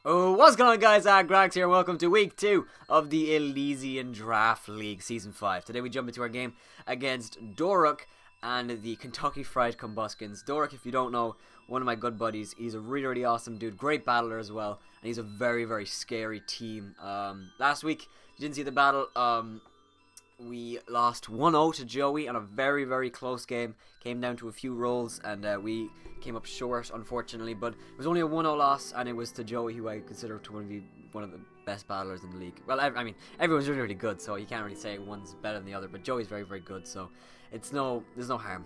Oh, what's going on, guys? Aggronix here. Welcome to week 2 of the Elysian Draft League Season 5. Today we jump into our game against Doruk and the Kentucky Fried Combuskens. Doruk, if you don't know, one of my good buddies. He's a really awesome dude. Great battler as well. And he's a very scary team. Last week, you didn't see the battle. We lost 1-0 to Joey on a very close game. Came down to a few rolls and we came up short, unfortunately. But it was only a 1-0 loss, and it was to Joey, who I consider to be one of the best battlers in the league. Well, I mean, everyone's really good, so you can't really say one's better than the other. But Joey's very good, so there's no harm.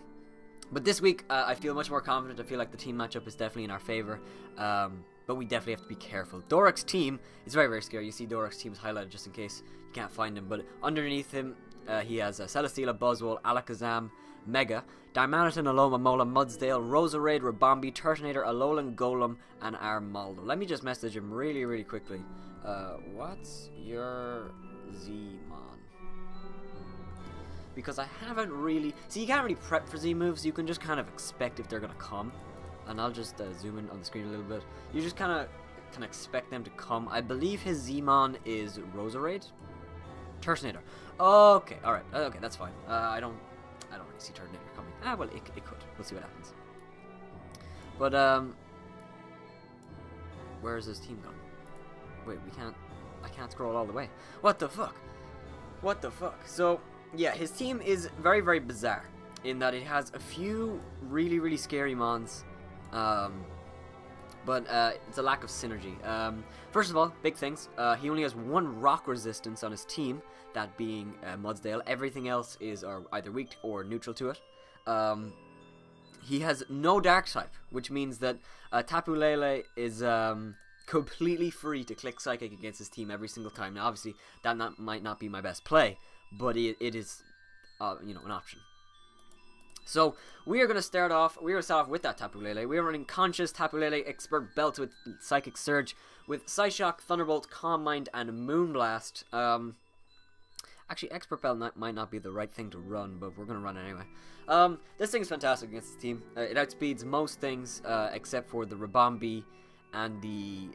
But this week, I feel much more confident. I feel like the team matchup is definitely in our favor. But we definitely have to be careful. Doruk's team is very scary. You see Doruk's team is highlighted just in case you can't find him. But underneath him, he has Celesteela, Buzzwole, Alakazam, Mega, Darmanitan, Alomomola, Mudsdale, Roserade, Rabombi, Turtonator, Alolan Golem, and Armaldo. Let me just message him really quickly. What's your Z-Mon? Because I haven't really... See, you can't really prep for Z-moves. You can just kind of expect if they're going to come. And I'll just zoom in on the screen a little bit. You just kind of can expect them to come. I believe his Z-Mon is Roserade? Turtonator. Okay, alright. Okay, that's fine. I don't really see Turtonator coming. Well, it could. We'll see what happens. But, where is his team going? Wait, I can't scroll all the way. What the fuck? What the fuck? So, yeah, his team is very bizarre in that it has a few really scary mons. But it's a lack of synergy. First of all, big things. He only has one rock resistance on his team, that being Mudsdale. Everything else is either weak or neutral to it. He has no dark type, which means that Tapu Lele is completely free to click Psychic against his team every single time. Now, obviously, that might not be my best play, but it is, you know, an option. So, we are going to start off with that Tapu Lele. We are running Conscious, Tapu Lele, Expert Belt with Psychic Surge, with Psyshock, Thunderbolt, Calm Mind, and Moonblast. Actually, Expert Belt might not be the right thing to run, but we're going to run it anyway. This thing's fantastic against the team. It outspeeds most things, except for the Rabombi and the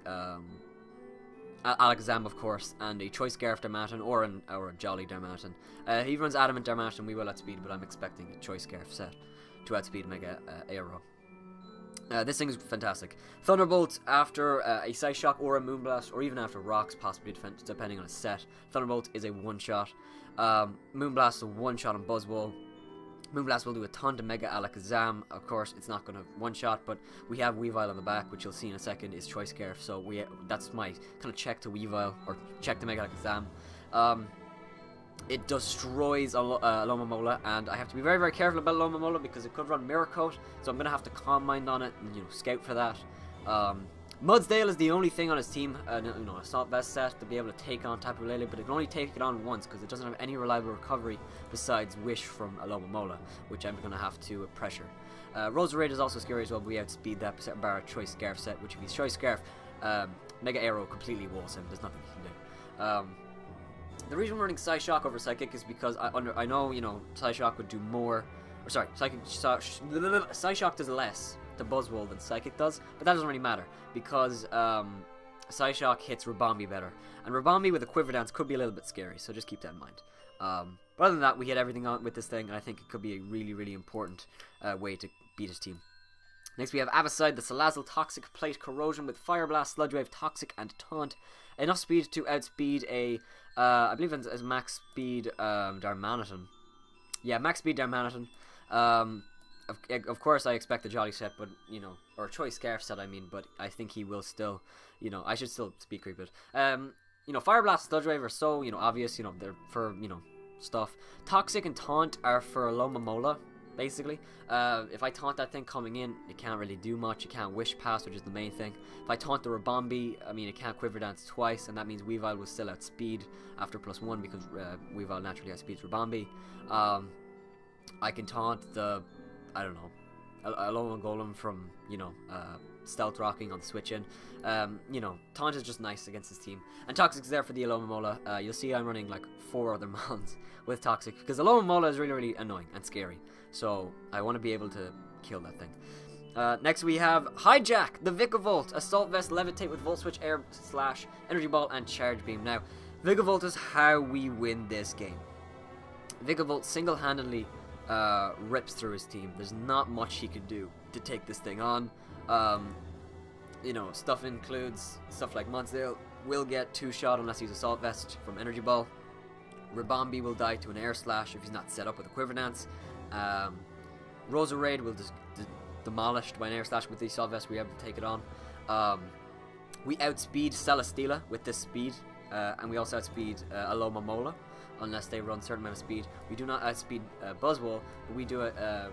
Alakazam, of course, and a Choice Scarf Darmanitan or a Jolly Darmanitan. He runs Adamant Darmanitan, we will outspeed, but I'm expecting a Choice Scarf set to outspeed Mega Aero. This thing is fantastic. Thunderbolt after a Psyshock or a Moonblast, or even after Rocks, possibly depending on a set. Thunderbolt is a one-shot. Moonblast is a one-shot on Buzzwole. Moonblast will do a ton to Mega Alakazam. Of course, it's not going to one-shot, but we have Weavile on the back, which you'll see in a second is Choice Scarf. So that's my kind of check to Weavile, or check to Mega Alakazam. It destroys Alomomola, and I have to be very careful about Alomomola because it could run Mirror Coat, so I'm going to have to Calm Mind on it and, you know, scout for that. Mudsdale is the only thing on his team, you know, Assault Vest set to be able to take on Tapu Lele, but it can only take it on once because it doesn't have any reliable recovery besides Wish from Alomomola, which I'm going to have to pressure. Roserade is also scary as well, but we outspeed that bar Choice Scarf set, which if he's Choice Scarf, Mega Aero completely walls him. There's nothing he can do. The reason we're running Psyshock over Psychic is because I know, you know, Psyshock would do more, or sorry, Psyshock does less to Buzzwole than Psychic does, but that doesn't really matter because Psyshock hits Rabombi better, and Rabombi with a Quiver Dance could be a little bit scary, so just keep that in mind. But other than that, we hit everything on with this thing, and I think it could be a really important way to beat his team. Next we have Avacide, the Salazzle, Toxic Plate, Corrosion with Fire Blast, Sludge Wave, Toxic, and Taunt. Enough speed to outspeed a, I believe it's max speed Darmanitan. Yeah, max speed Darmanitan. Of course I expect the Jolly set, but, you know, or Choice Scarf set, I mean, but I think he will still, you know, I should still speed creep it. You know, Fire Blast, Sludge Wave are so, you know, obvious, you know, they're for, you know, stuff. Toxic and Taunt are for Alomomola, basically. If I taunt that thing coming in, it can't really do much. It can't Wish Pass, which is the main thing. If I taunt the Rabombi, I mean, it can't Quiver Dance twice, and that means Weavile will still outspeed after +1 because Weavile naturally outspeeds Rabombi. I can taunt the, I don't know, Alolan Golem from, you know, Stealth Rocking on the switch in. You know, Taunt is just nice against his team. And Toxic's there for the Alomomola. You'll see I'm running like 4 other mons with Toxic because Alomomola is really annoying and scary. So I want to be able to kill that thing. Next we have Hijack, the Vikavolt, Assault Vest, Levitate with Volt Switch, Air Slash, Energy Ball, and Charge Beam. Now, Vikavolt is how we win this game. Vikavolt single-handedly rips through his team. There's not much he could do to take this thing on. You know, stuff includes stuff like Mudsdale will get 2-shot unless he's Assault Vest from Energy Ball. Ribombee will die to an Air Slash if he's not set up with a Quiver Dance. Roserade will just demolished by an Air Slash with the Assault Vest. We have to take it on. We outspeed Celesteela with this speed, and we also outspeed Alomomola unless they run a certain amount of speed. We do not outspeed Buzzwole, but we do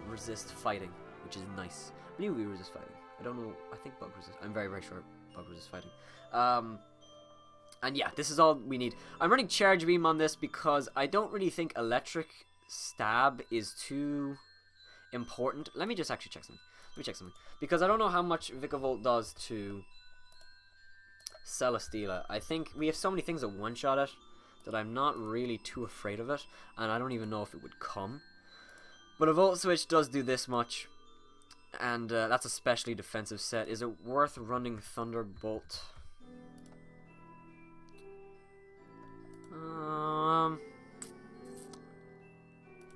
resist fighting, which is nice. I knew we resist fighting. I don't know. I think bug resist. I'm very, very sure bug resist fighting. And yeah, this is all we need. I'm running Charge Beam on this because I don't really think Electric Stab is too important. Let me just actually check something. Let me check something. Because I don't know how much Vikavolt does to Celesteela. I think we have so many things that one-shot it that I'm not really too afraid of it. And I don't even know if it would come. But a Volt Switch does do this much. And that's a specially defensive set. Is it worth running Thunderbolt?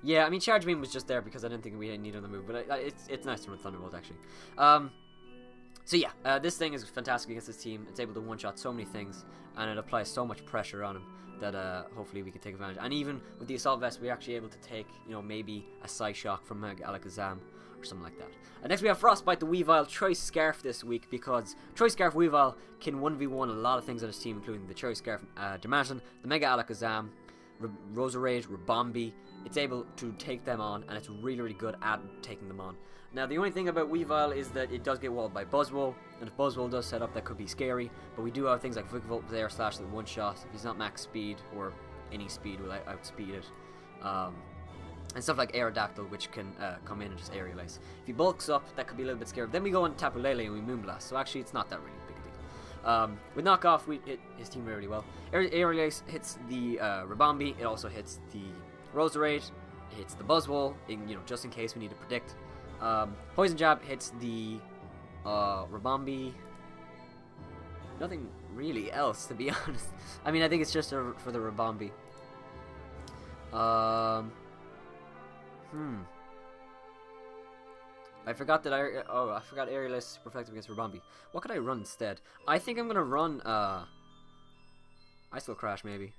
Yeah, I mean, Charge Beam was just there because I didn't think we needed the move, but it's nice to run Thunderbolt, actually. So yeah, this thing is fantastic against this team. It's able to one-shot so many things, and it applies so much pressure on him that hopefully we can take advantage. And even with the Assault Vest, we're actually able to take, you know, maybe a Psyshock from Alakazam or something like that. Next we have Frostbite the Weavile, Choice Scarf this week, because Choice Scarf Weavile can 1v1 a lot of things on his team, including the Choice Scarf Darmanitan, the Mega Alakazam, Roserade, Ribombee. It's able to take them on, and it's really, really good at taking them on. Now, the only thing about Weavile is that it does get walled by Buzzwole, and if Buzzwole does set up, that could be scary, but we do have things like Vikavolt with Air Slash that one-shot. If he's not max speed, or any speed, will outspeed it. And stuff like Aerodactyl, which can come in and just Aerial Ace. If he bulks up, that could be a little bit scary. Then we go on Tapu Lele and we Moonblast, so actually it's not that really big a deal. With Knockoff, we hit his team really well. Aerial Ace hits the Ribombee, it also hits the Roserade, it hits the Buzzwole, you know, just in case we need to predict. Poison Jab hits the Ribombee. Nothing really else, to be honest. I mean, I think it's just for the Ribombee. I forgot that I forgot Aerial Ace is super effective against Ribombee. What could I run instead? I think I'm gonna run Ice Crash maybe.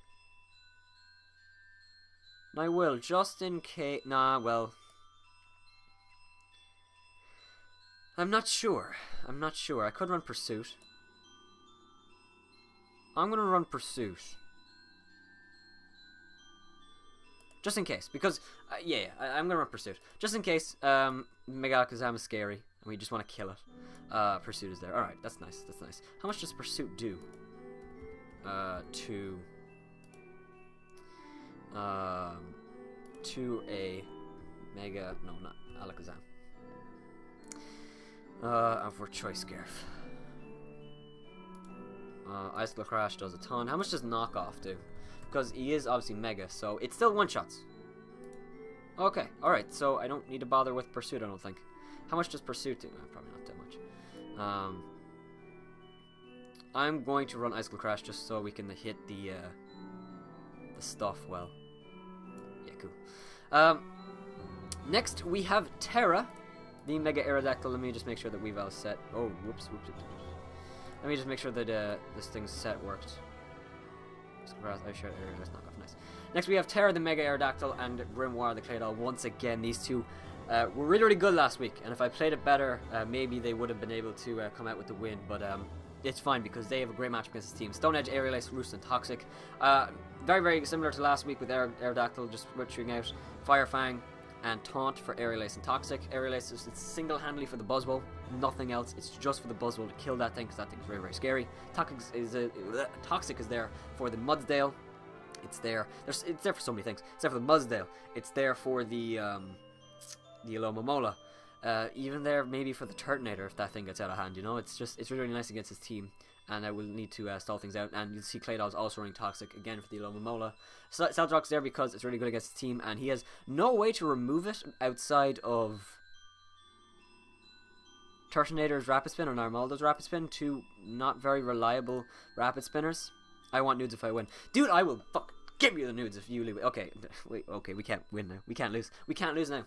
And I will, just in case. Nah, well, I'm not sure. I'm not sure. I could run Pursuit. I'm gonna run Pursuit. Just in case, because, yeah, I'm gonna run Pursuit. Just in case, Mega Alakazam is scary, and we just want to kill it. Pursuit is there. Alright, that's nice, that's nice. How much does Pursuit do? To a Mega, no, not Alakazam. And for Choice Scarf. Ice Crash does a ton. How much does Knockoff do? Because he is obviously Mega, so it's still one-shots. Okay, alright, so I don't need to bother with Pursuit, I don't think. How much does Pursuit do? Probably not that much. I'm going to run Ice Crash just so we can hit the stuff well. Yeah, cool. Next, we have Terra, the Mega Aerodactyl. Let me just make sure that Weavile is set. Oh, whoops. Let me just make sure that this thing's set worked. Nice. Next we have Terra the Mega Aerodactyl and Grimoire the Claydol. Once again, these two were really, really good last week, and if I played it better, maybe they would have been able to come out with the win, but it's fine because they have a great match against this team. Stone Edge, Aerial Ace, Roost, and Toxic. Very, very similar to last week with Aerodactyl, just switching out Fire Fang and Taunt for Aerial Ace and Toxic. Aerial Ace is single-handedly for the Buzzwole, nothing else. It's just for the Buzzwole to kill that thing, because that thing's very, very scary. Toxic is there for the Mudsdale. It's there for so many things. It's there for the Mudsdale. It's there for the Alomomola. Even there maybe for the Turtonator if that thing gets out of hand, you know. It's really, really nice against his team, and I will need to stall things out. And you'll see Claydol's also running Toxic again for the Alomomola. Seltrock's there because it's really good against his team, and he has no way to remove it outside of Turtonator's Rapid Spin and Armaldo's Rapid Spin. Two not very reliable Rapid Spinners. I want nudes if I win. Dude, I will give you the nudes if you leave. Okay, wait, okay, we can't win now. We can't lose. We can't lose now.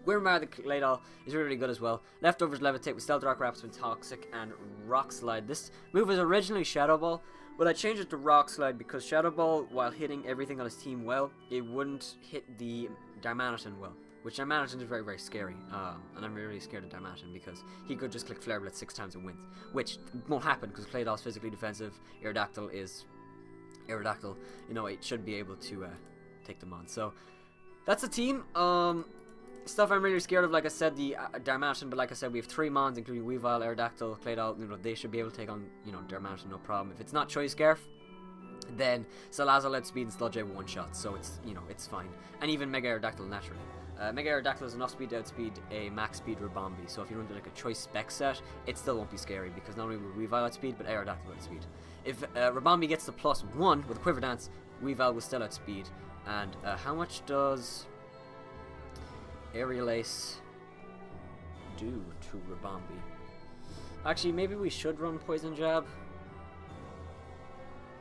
Gwyrmar the Claydol is really good as well. Leftovers Levitate with Stealth Rock, Rapid Spin, Toxic, and Rock Slide. This move was originally Shadow Ball, but I changed it to Rock Slide because Shadow Ball, while hitting everything on his team well, it wouldn't hit the Darmanitan well. Which Darmanitan is very, very scary. And I'm really scared of Darmanitan because he could just click Flare Blitz 6 times and wins. Which won't happen because Claydol is physically defensive. Aerodactyl is Aerodactyl. You know, it should be able to take them on. So, that's the team. Stuff I'm really scared of, like I said, the Darmanitan, but like I said, we have 3 Mons, including Weavile, Aerodactyl, Claydol. You know, they should be able to take on, you know, Darmanitan, no problem. If it's not Choice Scarf, then Salazzle outspeed and Sludge one shot, so it's, you know, it's fine. And even Mega Aerodactyl naturally. Mega Aerodactyl has enough speed to outspeed a max speed Rabombi, so if you run like a choice spec set, it still won't be scary because not only will Weavile outspeed, but Aerodactyl outspeed. If Rabombi gets to +1 with a Quiver Dance, Weavile will still outspeed. And how much does Aerial Ace do to Rabombi? Actually, maybe we should run Poison Jab,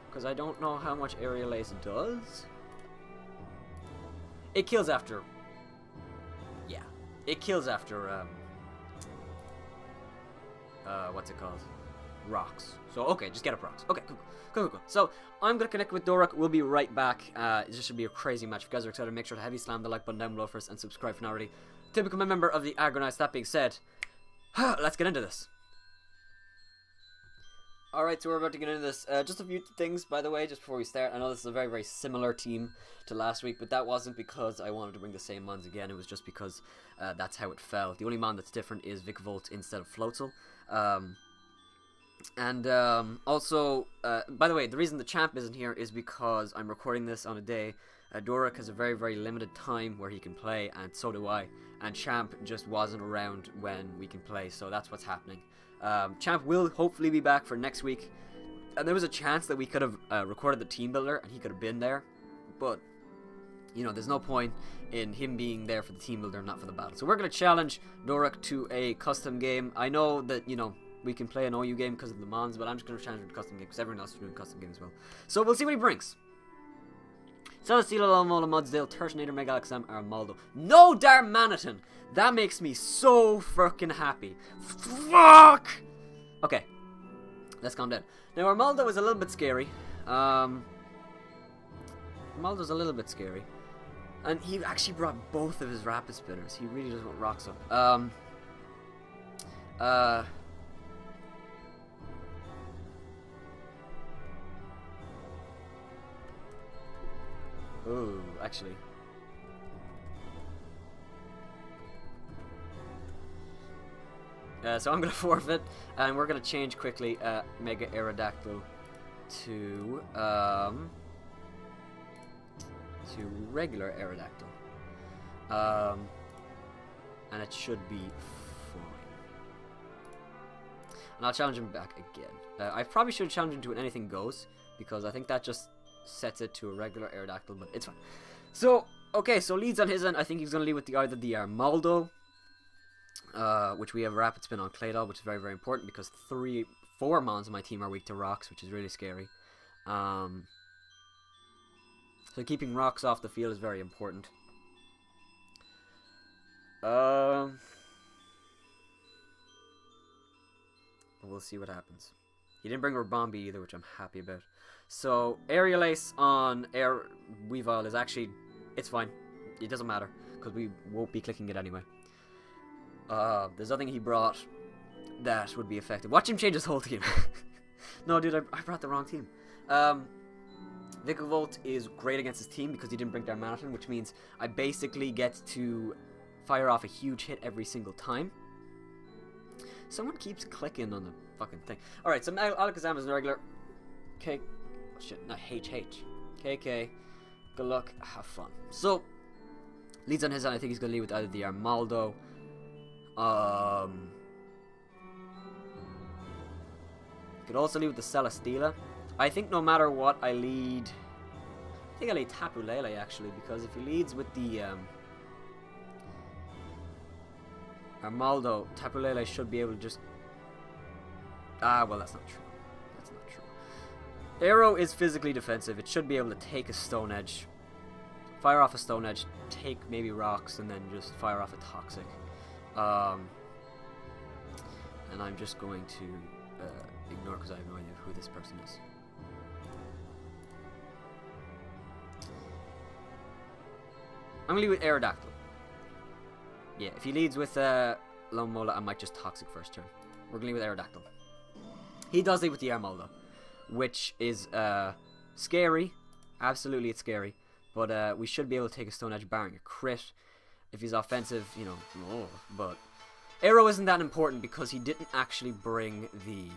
because I don't know how much Aerial Ace does. It kills after... Yeah. It kills after, what's it called? Rocks. So, okay, just get up rocks. Okay, cool. So, I'm going to connect with Doruk. We'll be right back. This should be a crazy match. If you guys are excited, make sure to heavy slam the like button down below first and subscribe if not already to become a member of the Aggronix. That being said, let's get into this. Alright, so we're about to get into this. Just a few things, by the way, just before we start. I know this is a very, very similar team to last week, but that wasn't because I wanted to bring the same Mons again. It was just because that's how it fell. The only Mon that's different is Vikavolt instead of Floatzel. Also, by the way, the reason the champ isn't here is because I'm recording this on a day. Doruk has a very, very limited time where he can play, and so do I. And champ just wasn't around when we can play, so that's what's happening. Champ will hopefully be back for next week, and there was a chance that we could have recorded the team builder and he could have been there, but you know, there's no point in him being there for the team builder and not for the battle. So we're going to challenge Doruk to a custom game. I know that, you know, we can play an OU game because of the Mons, but I'm just going to challenge him to a custom game because everyone else is doing a custom game as well. So we'll see what he brings. Celesteela, Alomola, Mudsdale, Turtonator, Mega Alakazam, Armaldo. No Darmanitan! That makes me so freaking happy. Fuck! Okay. Let's calm down. Now, Armaldo is a little bit scary. Armaldo's a little bit scary. And he actually brought both of his Rapid Spinners. He really does want rocks up. Ooh, actually. So I'm going to forfeit, and we're going to change quickly Mega Aerodactyl to regular Aerodactyl. And it should be fine. And I'll challenge him back again. I probably should challenge him to an Anything Goes, because I think that just sets it to a regular Aerodactyl, but it's fine. So, okay, so leads on his end. I think he's going to lead with either the Armaldo, which we have Rapid Spin on Claydol, which is very, very important because 4 Mons on my team are weak to rocks, which is really scary. So keeping rocks off the field is very important. We'll see what happens. He didn't bring Rabombi either, which I'm happy about. So, Aerial Ace on Weavile is actually... It's fine. It doesn't matter, because we won't be clicking it anyway. There's nothing he brought that would be effective. Watch him change his whole team. No, dude, I brought the wrong team. Vikavolt is great against his team because he didn't bring Darmanitan, which means I basically get to fire off a huge hit every single time. Someone keeps clicking on the fucking thing. Alright, so Alakazam is a regular. Okay. Oh, shit, not HH. KK. Good luck. Have fun. So, leads on his end. I think he's going to lead with either the Armaldo. Could also lead with the Celesteela. I think no matter what, I lead... I think I lead Tapu Lele, actually, because if he leads with the... Armaldo, Tapu Lele should be able to just... Ah, well, that's not true. That's not true. Aero is physically defensive. It should be able to take a Stone Edge. Fire off a Stone Edge, take maybe rocks, and then just fire off a Toxic. And I'm just going to ignore because I have no idea who this person is. I'm going to lead with Aerodactyl. Yeah, if he leads with Lomola, I might just Toxic first turn. We're going to lead with Aerodactyl. He does lead with the Armaldo, which is scary. Absolutely, it's scary. But we should be able to take a Stone Edge barring a crit. If he's offensive, you know, but Aero isn't that important because he didn't actually bring the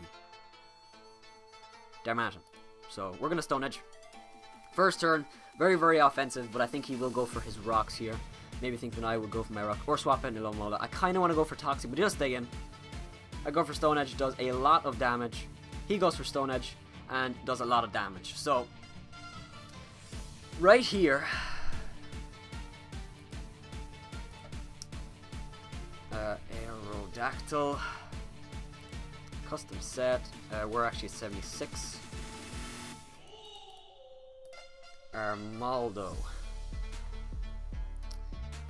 Darmanitan. So we're going to Stone Edge. First turn, very, very offensive, but I think he will go for his rocks here. Maybe think that I would go for my rock or swap into Lomola. I kind of want to go for Toxic, but he'll stay in. I go for Stone Edge, does a lot of damage. He goes for Stone Edge and does a lot of damage. So, right here, Aerodactyl, custom set, we're actually at 76. Armaldo,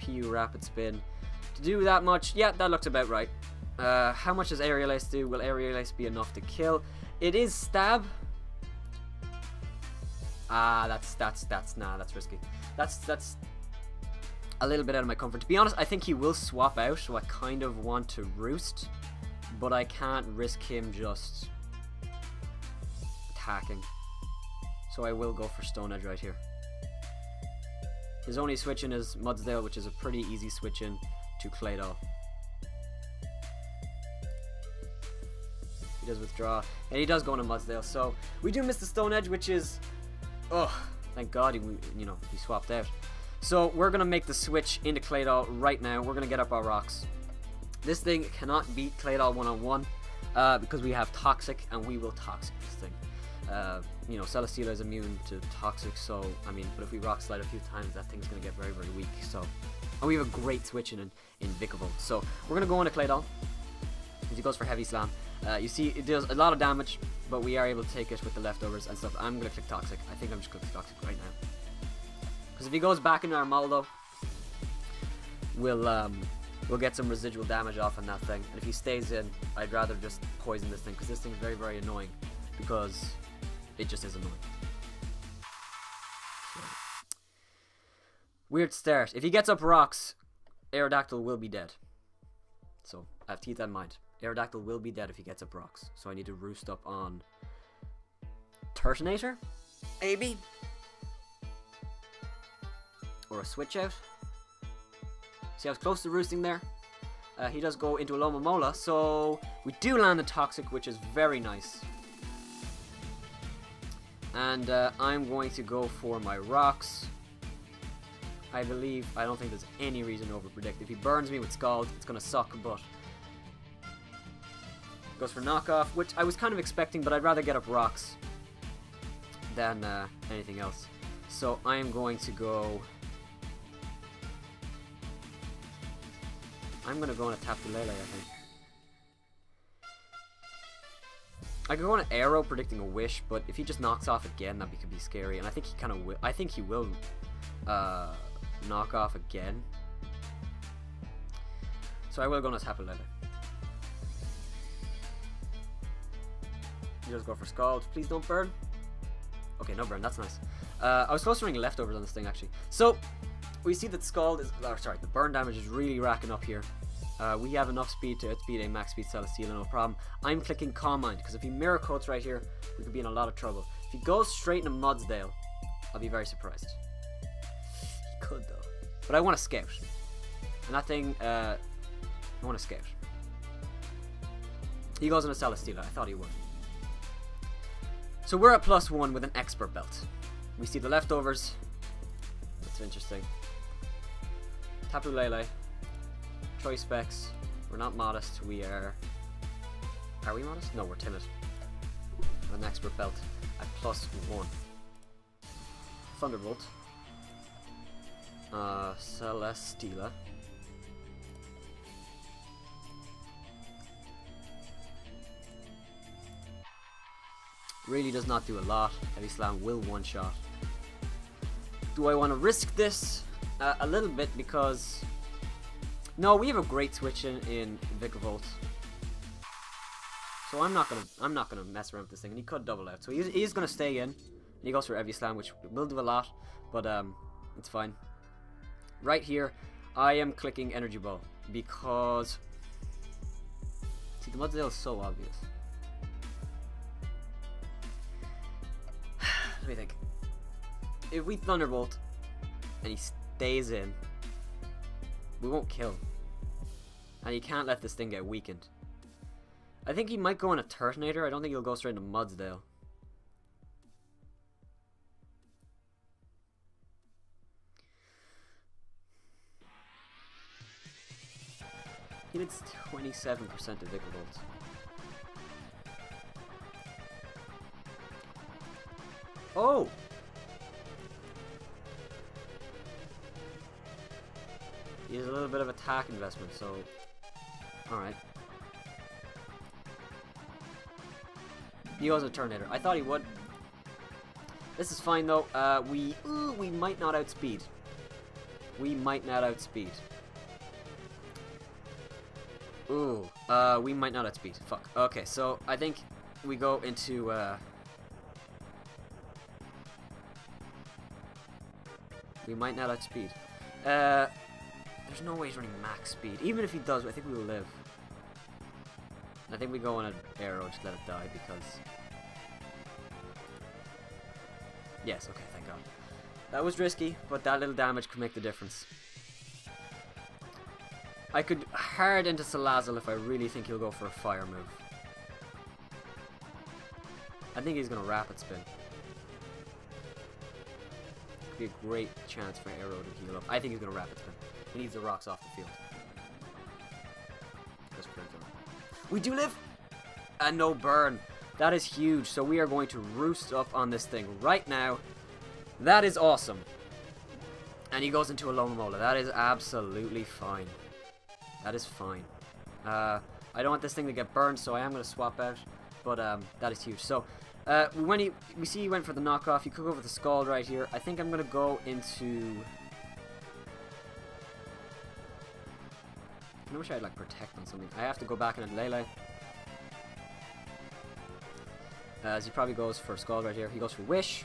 PU Rapid Spin. To do that much, yeah, that looks about right. How much does Aerial Ace do? Will Aerial Ace be enough to kill? It is stab. Ah, that's risky. That's a little bit out of my comfort. To be honest, I think he will swap out, so I kind of want to roost, but I can't risk him just attacking. So I will go for Stone Edge right here. His only switch in is Mudsdale, which is a pretty easy switch in to Claydol. He does withdraw, and he does go into Mudsdale. So we do miss the Stone Edge, which is, oh, thank God he swapped out. So we're gonna make the switch into Claydol right now. We're gonna get up our rocks. This thing cannot beat Claydol one-on-one because we have Toxic, and we will Toxic this thing. You know, Celesteela is immune to Toxic, so I mean, but if we Rock Slide a few times, that thing's gonna get very, very weak. So, and we have a great switch in Vikavolt. So we're gonna go into Claydol as he goes for Heavy Slam. You see, it does a lot of damage, but we are able to take it with the leftovers and stuff. I'm gonna click Toxic. I think I'm just clicking Toxic right now. Because if he goes back into Armaldo, we'll get some residual damage off on that thing. And if he stays in, I'd rather just poison this thing, because this thing's very, very annoying. Because it just is annoying. So, weird start. If he gets up rocks, Aerodactyl will be dead. So I have to keep that in mind. Aerodactyl will be dead if he gets up rocks. So I need to roost up on Turtonator, maybe? Or a switch out. See, I was close to roosting there. He does go into a Lomomola, so we do land a Toxic, which is very nice. And I'm going to go for my rocks. I don't think there's any reason to overpredict. If he burns me with Scald, it's going to suck, but... Goes for knockoff, which I was kind of expecting, but I'd rather get up rocks than anything else. So I am going to go... I'm going to go on a Tapu Lele, I think. I could go on an Aero predicting a Wish, but if he just knocks off again, that could be scary. And I think he kind of will. I think he will knock off again. So I will go on a Tapu Lele. He does go for Scald. Please don't burn. Okay, no burn. That's nice. I was close to running leftovers on this thing, actually. So we see that Scald is... sorry, the burn damage is really racking up here. We have enough speed to beat a max speed Celesteela, no problem. I'm clicking Calm Mind, because if he Mirror Coats right here, we could be in a lot of trouble. If he goes straight into Mudsdale, I'll be very surprised. He could, though. But I want to Scout. And that thing, I want to Scout. He goes into Celesteela. I thought he would. So we're at +1 with an Expert Belt. We see the leftovers. That's interesting. Tapu Lele. Choice specs. We're not modest. We are... Are we modest? No, we're timid. With an Expert Belt at +1. Thunderbolt. Celesteela. Really does not do a lot. Heavy Slam will one-shot. Do I want to risk this? A little bit, because... No, we have a great switch in Vikavolt. So I'm not gonna mess around with this thing, and he could double out. So he's gonna stay in. And he goes for Heavy Slam, which will do a lot, but it's fine. Right here, I am clicking Energy Ball because see, the Mudsdale is so obvious. Let me think. If we Thunderbolt and he stays in, we won't kill. And you can't let this thing get weakened. I think he might go on a Turtonator. I don't think he'll go straight into Mudsdale. He did 27% of Vikavolt. Oh! He has a little bit of attack investment, so... Alright. He goes a Turtonator. I thought he would. This is fine, though. We might not outspeed. We might not outspeed. Ooh, we might not outspeed. Fuck. Okay, so I think we go into, we might not outspeed. There's no way he's running max speed. Even if he does, I think we will live. I think we go on an arrow, just let it die, because... Yes, okay, thank God. That was risky, but that little damage could make the difference. I could hard into Salazzle if I really think he'll go for a fire move. I think he's going to Rapid Spin. Could be a great chance for Arrow to heal up. I think he's going to Rapid Spin. He needs the rocks off the field. We do live! And no burn. That is huge. So we are going to roost up on this thing right now. That is awesome. And he goes into a Lomomola. That is absolutely fine. That is fine. I don't want this thing to get burned, so I am going to swap out. But that is huge. So when we see he went for the knockoff. He could go for the Scald right here. I think I'm going to go into... I wish I had like Protect on something. I have to go back in and Lele. As he probably goes for Scald right here. He goes for Wish.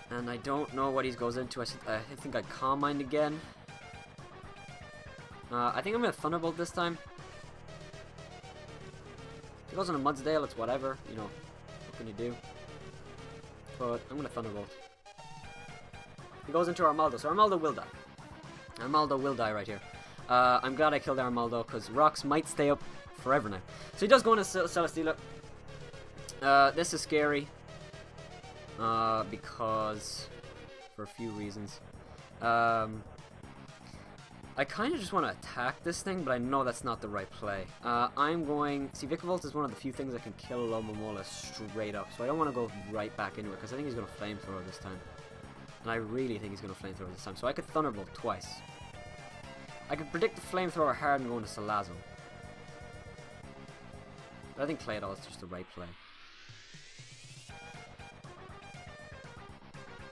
And I don't know what he goes into. I think I Calm Mind again. I think I'm going to Thunderbolt this time. If he goes on a Mudsdale, it's whatever. You know, what can you do? But I'm going to Thunderbolt. He goes into Armaldo, so Armaldo will die. Armaldo will die right here. I'm glad I killed Armaldo, because rocks might stay up forever now. So he does go into Celesteela. This is scary. Because... for a few reasons. I kind of just want to attack this thing, but I know that's not the right play. I'm going... See, Vikavolt is one of the few things that can kill Lomomola straight up, so I don't want to go right back into it, because I think he's going to Flamethrower this time. And I really think he's going to Flamethrower this time. So I could Thunderbolt twice. I could predict the Flamethrower hard and go into Salazzle. But I think Claydol is just the right play.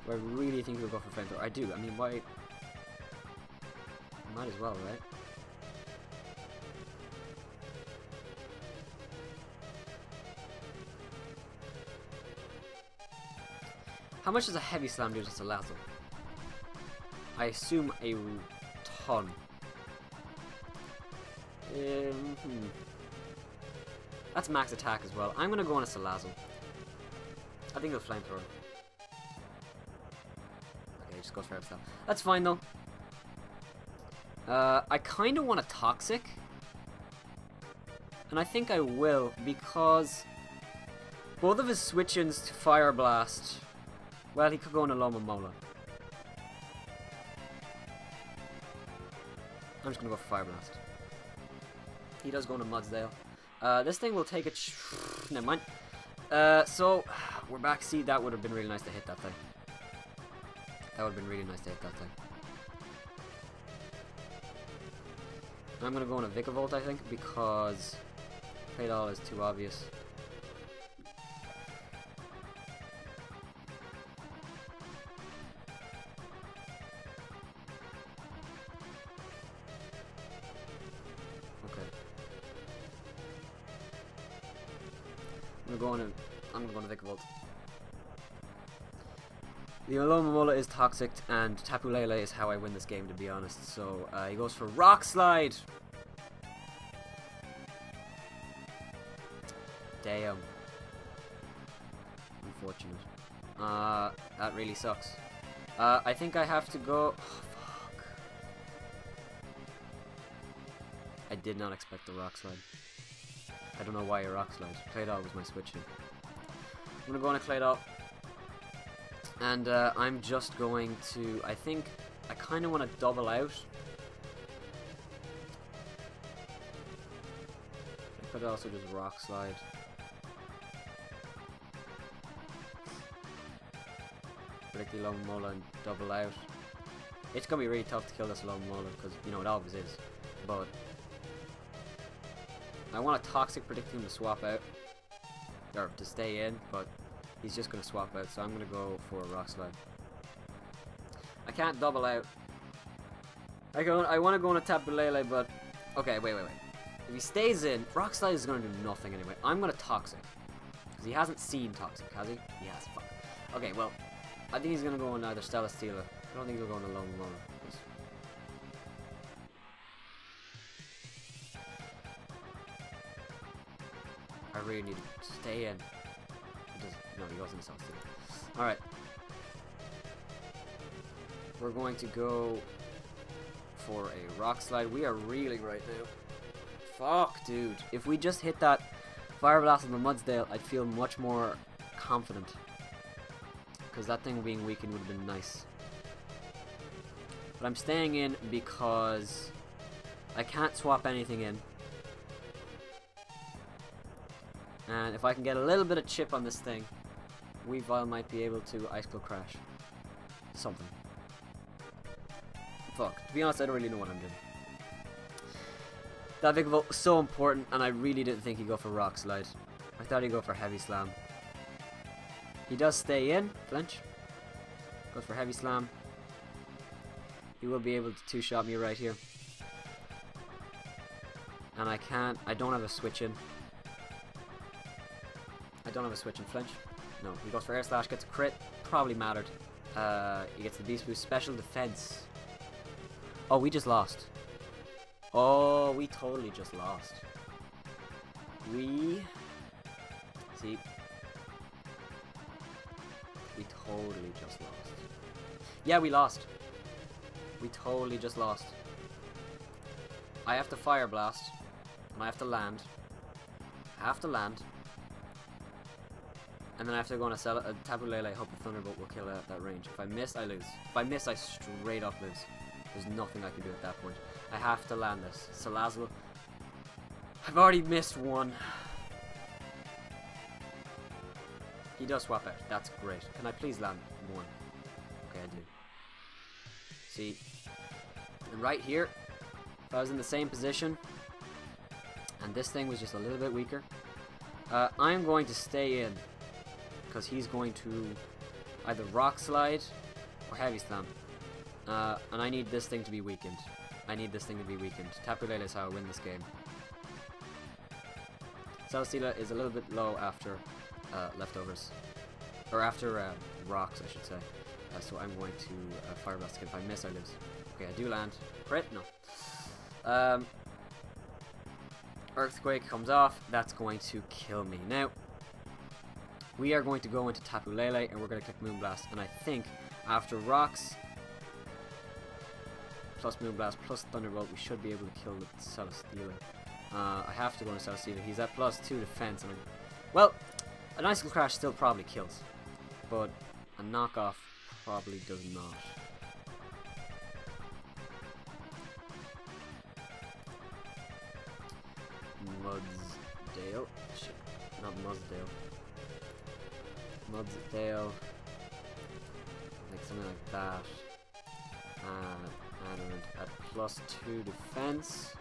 Do I really think he'll go for Flamethrower? I do. I mean, why... Might as well, right? How much does a Heavy Slam do to Salazzle? I assume a ton. That's max attack as well. I'm gonna go on a Salazzle. I think he'll Flamethrower. Okay, he just goes for Heavy Slam. That's fine though. I kind of want a Toxic. And I think I will, because both of his switch-ins to Fire Blast... Well, he could go on a Lomomola. I'm just going to go for Fire Blast. He does go on a Mudsdale. This thing will take it... Never mind. So, we're back. See, that would have been really nice to hit that thing. That would have been really nice to hit that thing. I'm going to go on a Vikavolt, I think, because Clay Doll is too obvious. Okay. I'm gonna go on a Vikavolt. The Alomomola is toxic, and Tapu Lele is how I win this game, to be honest. So he goes for Rock Slide. Damn. Unfortunate. That really sucks. I think I have to go. Oh, fuck. I did not expect the Rock Slide. I don't know why a Rock Slide. Clay Doll was my switch in. I'm gonna go on a Clay Doll. And I'm just going to, I think, I kind of want to double out. I could also just Rock Slide. Predict the Alomomola and double out. It's going to be really tough to kill this Alomomola because, you know, it always is. But I want a Toxic Predict him to swap out. Or to stay in, but he's just going to swap out, so I'm going to go for a Rock Slide. I can't double out. I want to go on a Tapu Lele, but... Okay, wait. If he stays in, Rock Slide is going to do nothing anyway. I'm going to Toxic. Because he hasn't seen Toxic, has he? He has, fuck. Okay, well, I think he's going to go on either Celesteela. I don't think he'll go on a Alomomola. I really need to stay in. No, he wasn't exhausted. Alright. We're going to go for a Rock Slide. We are reeling right now. Fuck, dude. If we just hit that Fire Blast on the Mudsdale, I'd feel much more confident. Because that thing being weakened would have been nice. But I'm staying in because I can't swap anything in. And if I can get a little bit of chip on this thing, Weavile might be able to Ice Claw Crash. Something. Fuck. To be honest, I don't really know what I'm doing. That Vikavolt was so important, and I really didn't think he'd go for Rock Slide. I thought he'd go for Heavy Slam. He does stay in. Flinch. Goes for Heavy Slam. He will be able to two-shot me right here. And I don't have a switch in. I don't have a switch in Flinch. No, he goes for Air Slash, gets a crit. Probably mattered. He gets the Beast Boost. Special Defense. Oh, we just lost. Oh, we totally just lost. See? We totally just lost. Yeah, we lost. We totally just lost. I have to Fire Blast. And I have to land. And then I have to go on a Tapu Lele, hope the Thunderbolt will kill it at that range. If I miss, I lose. If I miss, I straight up lose. There's nothing I can do at that point. I have to land this. Salazzle. I've already missed one. He does swap out. That's great. Can I please land one? Okay, I do. See? And right here, if I was in the same position, and this thing was just a little bit weaker, I'm going to stay in. Because he's going to either Rock Slide or Heavy Slam. And I need this thing to be weakened. Tapu Lele is how I win this game. Celesteela is a little bit low after leftovers. Or after rocks, I should say. So I'm going to Fire Blast. If I miss, I lose. Okay, I do land. Crit? No. Earthquake comes off. That's going to kill me. Now, we are going to go into Tapu Lele and we're going to click Moonblast. And I think after rocks plus Moonblast plus Thunderbolt, we should be able to kill the Celesteela. I have to go into Celesteela. He's at +2 defense. And well, an Icicle Crash still probably kills, but a knockoff probably does not. Mudsdale. Shit, not Mudsdale. Mudsdale. Like something like that. And at +2 defense.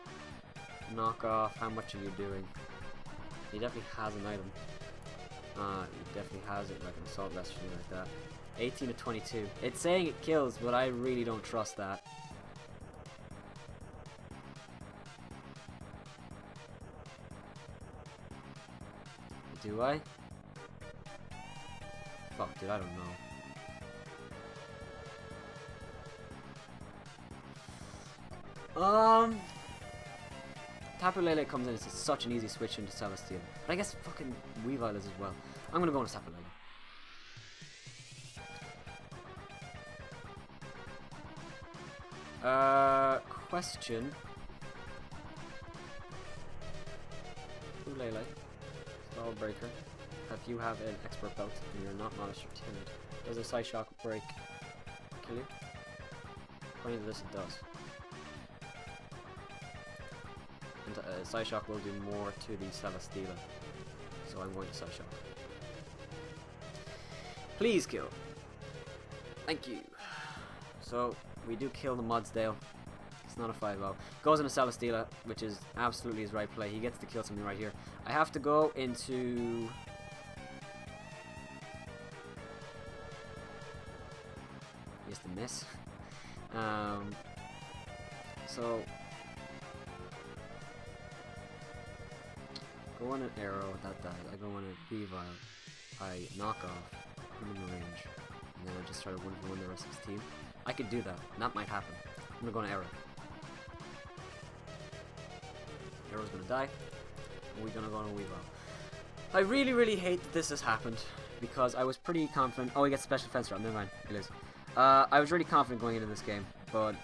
Knockoff. How much are you doing? He definitely has an item. He definitely has it, like an assault vest or something like that. 18 to 22. It's saying it kills, but I really don't trust that. Do I? Fuck, dude, I don't know. Tapu Lele comes in, it's such an easy switch into Celesteela. But I guess fucking Weavile is as well. I'm gonna go into Tapu Lele. Question. Lele. Stall Breaker. If you have an expert belt and you're not modest or timid, does a Side Shock break kill you? According to this, it does. And Side Shock will do more to the Celesteela, so I'm going to Side Shock. Please kill. Thank you. So we do kill the Modsdale. It's not a 5-0. Goes into Celesteela, which is absolutely his right play. He gets to kill something right here. I have to go into... He has to miss. So... Go on an arrow, that dies. I go on a Weavile. I knock off, put him in range, and then I just try to 1v1 the rest of his team. I could do that, and that might happen. I'm gonna go on an arrow. Arrow's gonna die, and we're gonna go on a Weavile. I really, really hate that this has happened, because I was pretty confident. Oh, he gets special defense drop, never mind, he loses. I was really confident going into this game, but...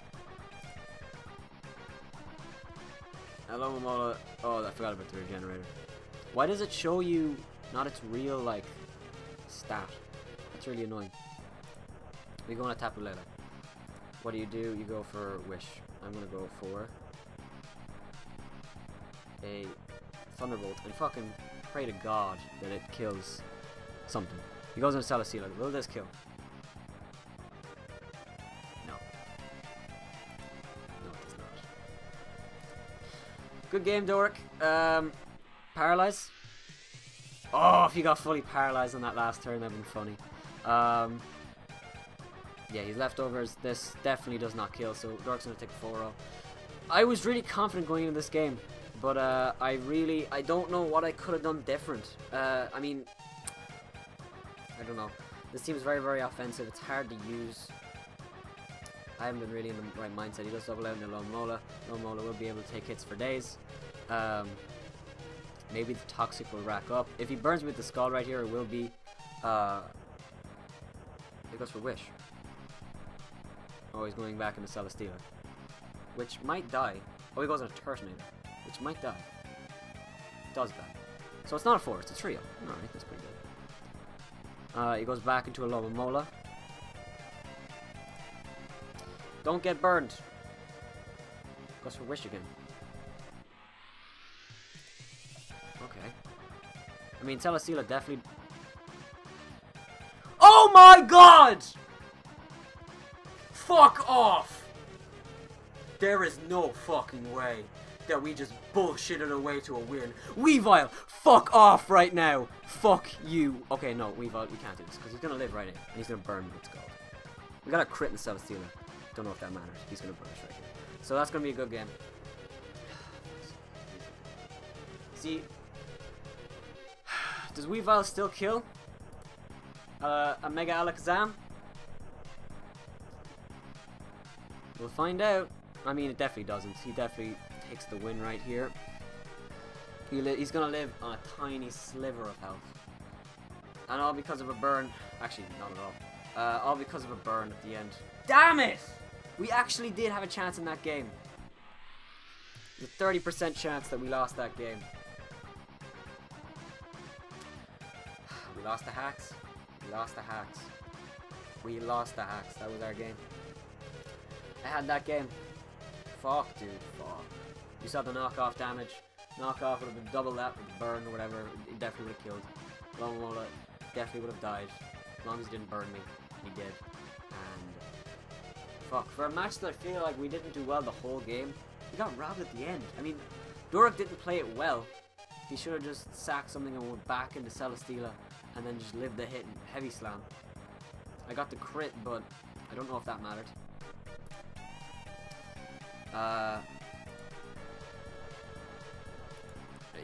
Hello, Momola. Oh, I forgot about the regenerator. Why does it show you not its real, like, stat? That's really annoying. We go on a Tapu Lele. What do? You go for Wish. I'm gonna go for a Thunderbolt and fucking pray to God that it kills something. He goes into Celesteela. Will this kill? No. No, it does not. Good game, Doric. Paralyze. Oh, if he got fully paralyzed on that last turn, that'd been funny. Yeah, his leftovers. This definitely does not kill, so Doric's gonna take a 4-0. I was really confident going into this game, but I don't know what I could have done different. I mean, I don't know. This team is very, very offensive. It's hard to use. I haven't been really in the right mindset. He does double out in the Lone Mola. Lone Mola will be able to take hits for days. Maybe the Toxic will rack up. If he burns me with the Skull right here, it will be... It goes for Wish. Oh, he's going back into Celesteela. Which might die. Oh, he goes on a Turtonator. Which might die. Does die. So it's not a 4, it's a 3-0. Alright, that's pretty good. He goes back into a Lobomola. Don't get burned. Goes for Wish again. Okay. I mean, Celesteela definitely... Oh my God! Fuck off! There is no fucking way that we just bullshitted away to a win. Weavile, fuck off right now. Fuck you. Okay, no, Weavile, you can't do this because he's gonna live right in and he's gonna burn with gold. We got a crit in Celesteela. Don't know if that matters. He's gonna burn us right here. So that's gonna be a good game. See, does Weavile still kill a Mega Alakazam? We'll find out. I mean, it definitely doesn't. He definitely takes the win right here. He's gonna live on a tiny sliver of health. And all because of a burn. Actually, not at all. All because of a burn at the end. Damn it! We actually did have a chance in that game. There's a 30% chance that we lost that game. We lost the hacks. We lost the hacks. We lost the hacks. That was our game. I had that game. Fuck, dude. Fuck. You saw the knockoff damage. Knockoff would have been double that with the burn or whatever. It definitely would have killed. Lomomola definitely would have died. As long as he didn't burn me. He did. And... fuck. For a match that I feel like we didn't do well the whole game, we got robbed at the end. I mean, Doric didn't play it well. He should have just sacked something and went back into Celesteela and then just lived the hit and heavy slam. I got the crit, but I don't know if that mattered.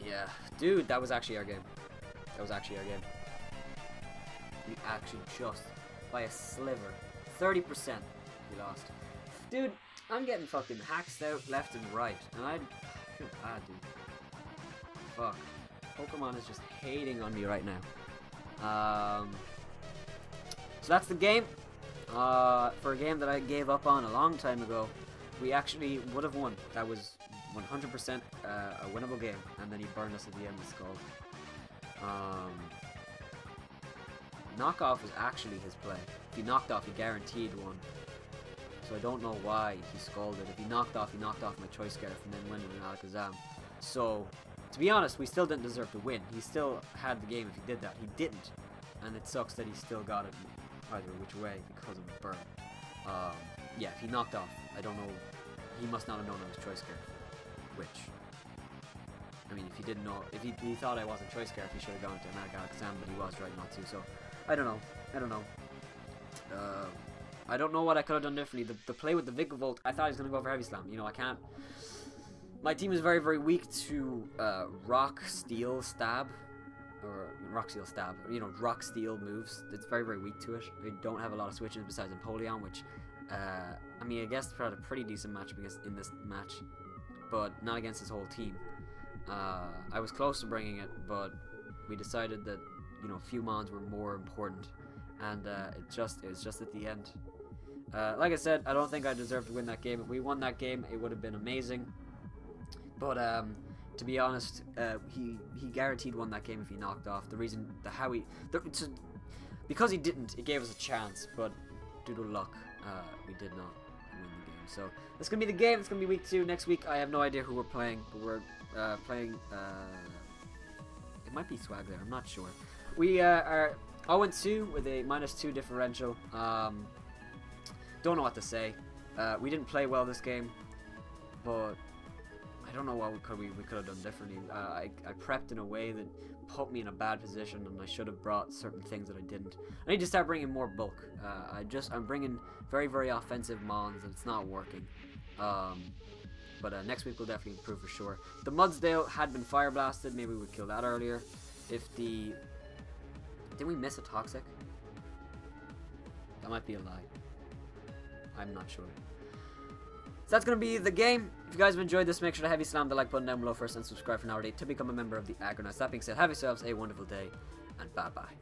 Yeah, dude, that was actually our game. That was actually our game. We actually just, by a sliver, 30%, we lost. Dude, I'm getting fucking hacked out left and right, and I feel bad, dude. Fuck. Pokemon is just hating on me right now. So that's the game. For a game that I gave up on a long time ago, we actually would have won. That was 100% a winnable game, and then he burned us at the end of the skull. Knockoff was actually his play. If he knocked off, he guaranteed one. So I don't know why he scolded. If he knocked off my Choice Scarf and then went in Alakazam. So, to be honest, we still didn't deserve to win. He still had the game if he did that. He didn't. And it sucks that he still got it either which way because of the burn. Yeah, if he knocked off, I don't know. He must not have known I was Choice Scarf. Which, I mean, if he didn't know, if he thought I wasn't Choice Scarf, he should have gone to Alakazam, but he was right not to. So, I don't know. I don't know. I don't know what I could have done differently. The play with the Vikavolt, I thought he was going to go for Heavy Slam. You know, I can't. My team is very, very weak to Rock, Steel, Stab. Or Rock, Steel, Stab. You know, Rock, Steel moves. It's very, very weak to it. I don't have a lot of switches besides Empoleon, which, I mean, I guess we had a pretty decent match in this match. But not against his whole team. I was close to bringing it, but we decided that, you know, a few mons were more important. And it was just at the end. Like I said, I don't think I deserved to win that game. If we won that game, it would have been amazing. But to be honest, he guaranteed won that game if he knocked off. The reason, because he didn't, it gave us a chance. But due to luck, we did not win the game. So that's gonna be the game. It's gonna be week 2 next week. I have no idea who we're playing, but we're playing. It might be Swagler. I'm not sure. We are 0-2 with a -2 differential. Don't know what to say. We didn't play well this game, but I don't know what we could have done differently. I prepped in a way that put me in a bad position, and I should have brought certain things that I didn't. I need to start bringing more bulk. I'm bringing very, very offensive mons, and it's not working. But next week we'll definitely improve for sure. The Mudsdale had been fire blasted. Maybe we would kill that earlier. Did we miss a Toxic? That might be a lie. I'm not sure. So that's going to be the game. If you guys have enjoyed this, make sure to heavy slam the like button down below first and subscribe for an hour to become a member of the Aggronix. That being said, have yourselves a wonderful day, and bye-bye.